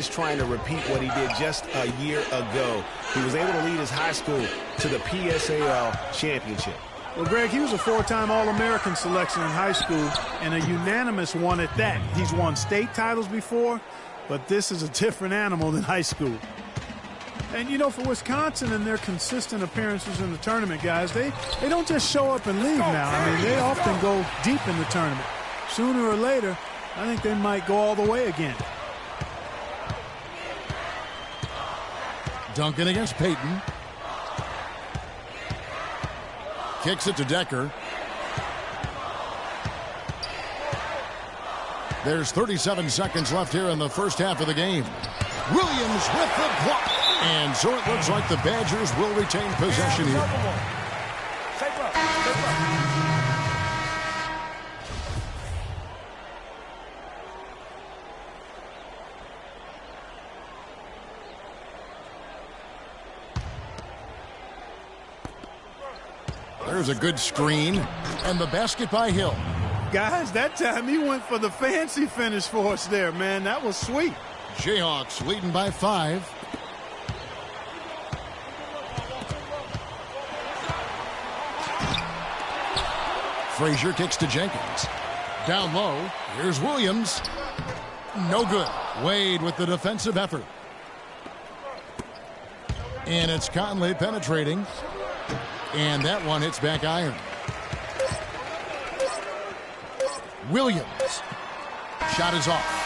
is trying to repeat what he did just a year ago. He was able to lead his high school to the PSAL championship. Well, Greg, he was a four-time All-American selection in high school and a unanimous one at that. He's won state titles before, but this is a different animal than high school. And, you know, for Wisconsin and their consistent appearances in the tournament, guys, they don't just show up and leave now. I mean, they often go deep in the tournament. Sooner or later, I think they might go all the way again. Duncan against Peyton. Kicks it to Decker. There's 37 seconds left here in the first half of the game. Williams with the block. And so it looks like the Badgers will retain possession here. There's a good screen. And the basket by Hill. Guys, that time he went for the fancy finish for us there, man. That was sweet. Jayhawks leading by 5. Frazier kicks to Jenkins. Down low. Here's Williams. No good. Wade with the defensive effort. And it's Conley penetrating. And that one hits back iron. Williams. Shot is off.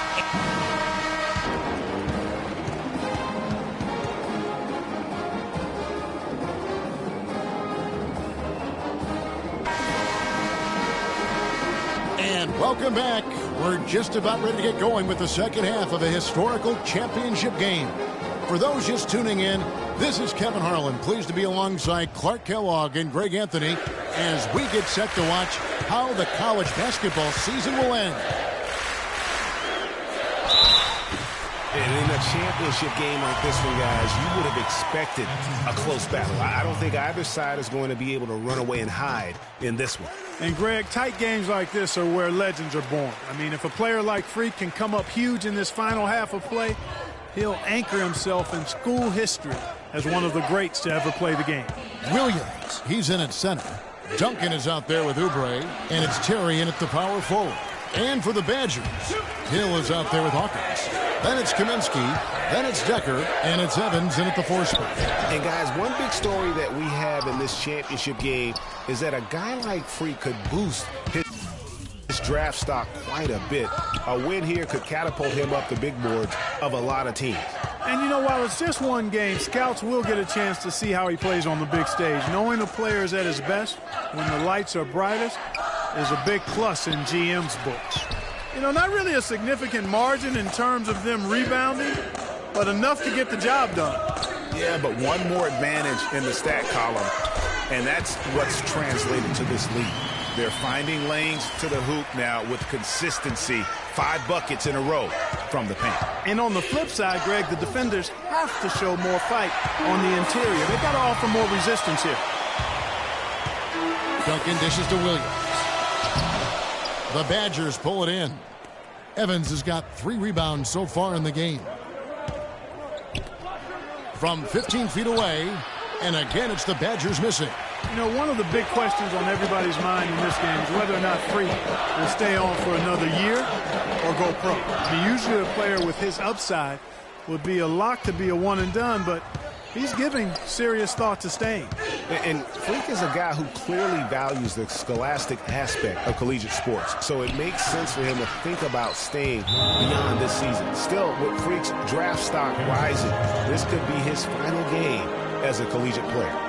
And welcome back. We're just about ready to get going with the second half of a historical championship game. For those just tuning in, this is Kevin Harlan, pleased to be alongside Clark Kellogg and Greg Anthony as we get set to watch how the college basketball season will end. And in a championship game like this one, guys, you would have expected a close battle. I don't think either side is going to be able to run away and hide in this one. And, Greg, tight games like this are where legends are born. I mean, if a player like Freak can come up huge in this final half of play, he'll anchor himself in school history as one of the greats to ever play the game. Williams, he's in at center. Duncan is out there with Oubre, and it's Terry in at the power forward. And for the Badgers, Hill is out there with Hawkins. Then it's Kaminsky, then it's Decker, and it's Evans in at the 4 spot. And, guys, one big story that we have in this championship game is that a guy like Freak could boost his draft stock quite a bit. A win here could catapult him up the big boards of a lot of teams. And, you know, while it's just one game, scouts will get a chance to see how he plays on the big stage. Knowing a player is at his best when the lights are brightest is a big plus in GM's books. You know, not really a significant margin in terms of them rebounding, but enough to get the job done. Yeah, but one more advantage in the stat column, and that's what's translated to this lead. They're finding lanes to the hoop now with consistency. 5 buckets in a row from the paint. And on the flip side, Greg, the defenders have to show more fight on the interior. They've got to offer more resistance here. Duncan dishes to Williams. The Badgers pull it in. Evans has got 3 rebounds so far in the game. From 15 feet away, and again it's the Badgers missing. You know, one of the big questions on everybody's mind in this game is whether or not Freak will stay on for another year or go pro. I mean, usually a player with his upside would be a lock to be a one and done, but he's giving serious thought to staying. And Freak is a guy who clearly values the scholastic aspect of collegiate sports, so it makes sense for him to think about staying beyond this season. Still, with Freak's draft stock rising, this could be his final game as a collegiate player.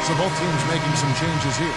So both teams making some changes here.